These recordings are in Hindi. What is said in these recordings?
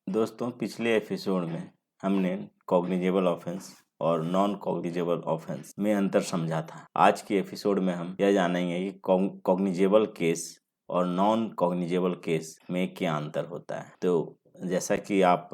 दोस्तों, पिछले एपिसोड में हमने कॉग्निजेबल ऑफेंस और नॉन कॉग्निजेबल ऑफेंस में अंतर समझा था। आज के एपिसोड में हम यह जानेंगे कि कॉग्निजेबल केस और नॉन कॉग्निजेबल केस में क्या अंतर होता है। तो जैसा कि आप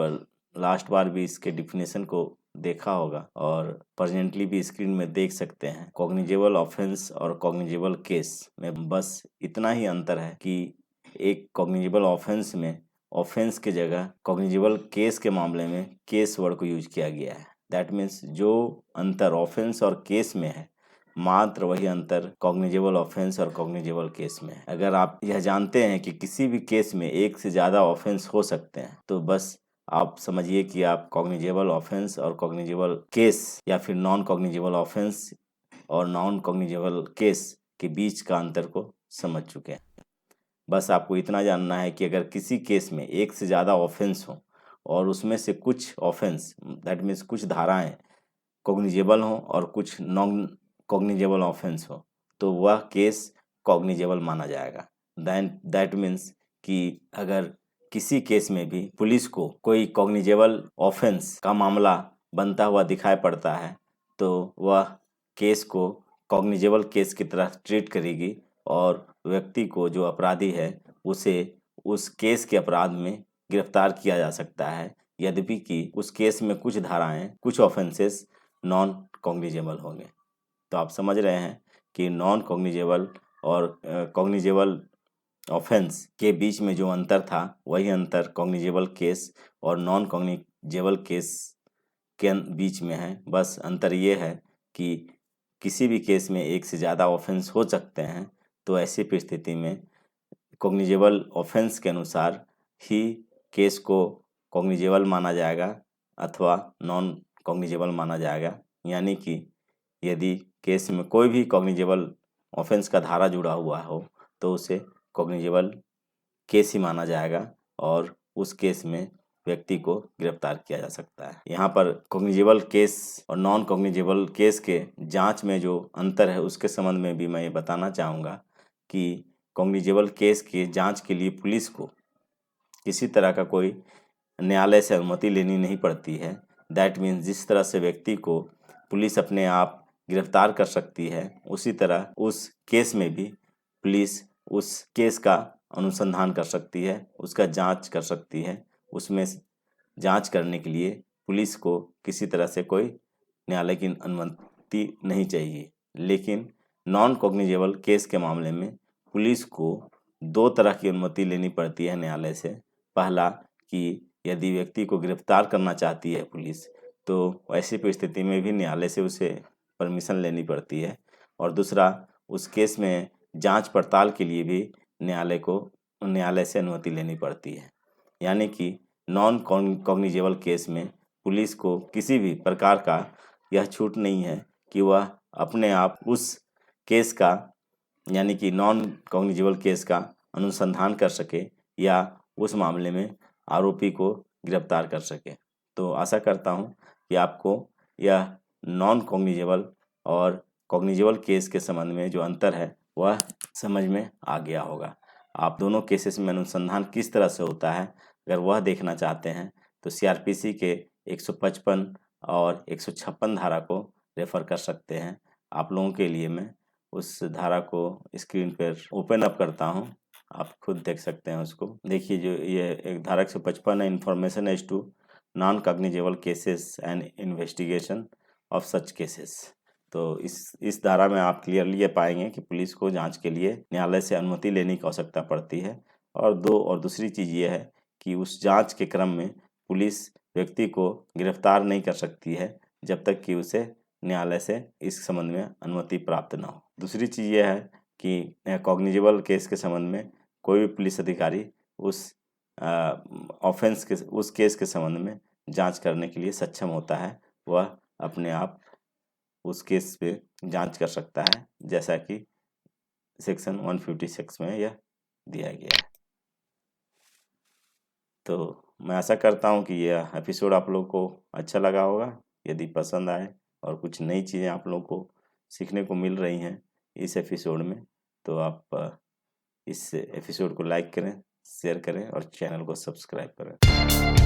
लास्ट बार भी इसके डिफिनेशन को देखा होगा और प्रेजेंटली भी स्क्रीन में देख सकते हैं, कॉग्निजेबल ऑफेंस और कॉग्निजेबल केस में बस इतना ही अंतर है कि एक कॉग्निजेबल ऑफेंस में ऑफेंस के जगह कॉग्निजेबल केस के मामले में केस वर्ड को यूज किया गया है। दैट मीन्स जो अंतर ऑफेंस और केस में है, मात्र वही अंतर कॉग्निजेबल ऑफेंस और कॉग्निजेबल केस में है। अगर आप यह जानते हैं कि किसी भी केस में एक से ज़्यादा ऑफेंस हो सकते हैं, तो बस आप समझिए कि आप कॉग्निजेबल ऑफेंस और कॉग्निजेबल केस या फिर नॉन कॉग्निजेबल ऑफेंस और नॉन कॉग्निजेबल केस के बीच का अंतर को समझ चुके हैं। बस आपको इतना जानना है कि अगर किसी केस में एक से ज़्यादा ऑफेंस हो और उसमें से कुछ ऑफेंस दैट मीन्स कुछ धाराएं कॉग्निजेबल हों और कुछ नॉन कॉग्निजेबल ऑफेंस हो, तो वह केस कॉग्निजेबल माना जाएगा। दैट मीन्स कि अगर किसी केस में भी पुलिस को कोई कॉग्निजेबल ऑफेंस का मामला बनता हुआ दिखाई पड़ता है, तो वह केस को कॉग्निजेबल केस की तरह ट्रीट करेगी और व्यक्ति को, जो अपराधी है, उसे उस केस के अपराध में गिरफ्तार किया जा सकता है, यद्यपि कि उस केस में कुछ धाराएं, कुछ ऑफेंसेस नॉन कॉग्निजेबल होंगे। तो आप समझ रहे हैं कि नॉन कॉग्निजेबल और कॉग्निजेबल ऑफेंस के बीच में जो अंतर था, वही अंतर कॉग्निजेबल केस और नॉन कॉग्निजेबल केस के बीच में है। बस अंतर ये है कि किसी भी केस में एक से ज़्यादा ऑफेंस हो सकते हैं, तो ऐसी परिस्थिति में कॉग्निजेबल ऑफेंस के अनुसार ही केस को कॉग्निजेबल माना जाएगा अथवा नॉन कॉग्निजेबल माना जाएगा। यानी कि यदि केस में कोई भी कॉग्निजेबल ऑफेंस का धारा जुड़ा हुआ हो, तो उसे कॉग्निजेबल केस ही माना जाएगा और उस केस में व्यक्ति को गिरफ्तार किया जा सकता है। यहाँ पर कॉग्निजेबल केस और नॉन कॉग्निजेबल केस के जांच में जो अंतर है, उसके संबंध में भी मैं ये बताना चाहूँगा कि कॉग्निजेबल केस के जांच के लिए पुलिस को किसी तरह का कोई न्यायालय से अनुमति लेनी नहीं पड़ती है। दैट मीन्स जिस तरह से व्यक्ति को पुलिस अपने आप गिरफ्तार कर सकती है, उसी तरह उस केस में भी पुलिस उस केस का अनुसंधान कर सकती है, उसका जांच कर सकती है। उसमें जांच करने के लिए पुलिस को किसी तरह से कोई न्यायालय की अनुमति नहीं चाहिए। लेकिन नॉन कॉग्निजेबल केस के मामले में पुलिस को दो तरह की अनुमति लेनी पड़ती है न्यायालय से। पहला कि यदि व्यक्ति को गिरफ्तार करना चाहती है पुलिस, तो ऐसी परिस्थिति में भी न्यायालय से उसे परमिशन लेनी पड़ती है। और दूसरा, उस केस में जांच पड़ताल के लिए भी न्यायालय से अनुमति लेनी पड़ती है। यानी कि नॉन कॉग्निजेबल केस में पुलिस को किसी भी प्रकार का यह छूट नहीं है कि वह अपने आप उस केस का, यानी कि नॉन कॉग्निजेबल केस का अनुसंधान कर सके या उस मामले में आरोपी को गिरफ्तार कर सके। तो आशा करता हूं कि आपको यह नॉन कॉग्निजेबल और कॉग्निजेबल केस के संबंध में जो अंतर है, वह समझ में आ गया होगा। आप दोनों केसेस में अनुसंधान किस तरह से होता है, अगर वह देखना चाहते हैं, तो सीआरपीसी के 155 और 156 धारा को रेफर कर सकते हैं। आप लोगों के लिए मैं उस धारा को स्क्रीन पर ओपन अप करता हूं, आप खुद देख सकते हैं उसको। देखिए, जो ये एक धारा 155 है, information as to non cognizable cases and investigation of such cases. तो इस धारा में आप क्लियरली ये पाएंगे कि पुलिस को जांच के लिए न्यायालय से अनुमति लेने की आवश्यकता पड़ती है। और दूसरी चीज़ ये है कि उस जांच के क्रम में पुलिस व्यक्ति को गिरफ्तार नहीं कर सकती है जब तक कि उसे न्यायालय से इस संबंध में अनुमति प्राप्त न हो। दूसरी चीज़ यह है कि कॉग्निजेबल केस के संबंध में कोई भी पुलिस अधिकारी उस ऑफेंस के, उस केस के संबंध में जांच करने के लिए सक्षम होता है। वह अपने आप उस केस पे जांच कर सकता है, जैसा कि सेक्शन 156 में यह दिया गया है। तो मैं आशा करता हूँ कि यह एपिसोड आप लोगों को अच्छा लगा होगा। यदि पसंद आए और कुछ नई चीज़ें आप लोगों को सीखने को मिल रही हैं इस एपिसोड में, तो आप इस एपिसोड को लाइक करें, शेयर करें और चैनल को सब्सक्राइब करें।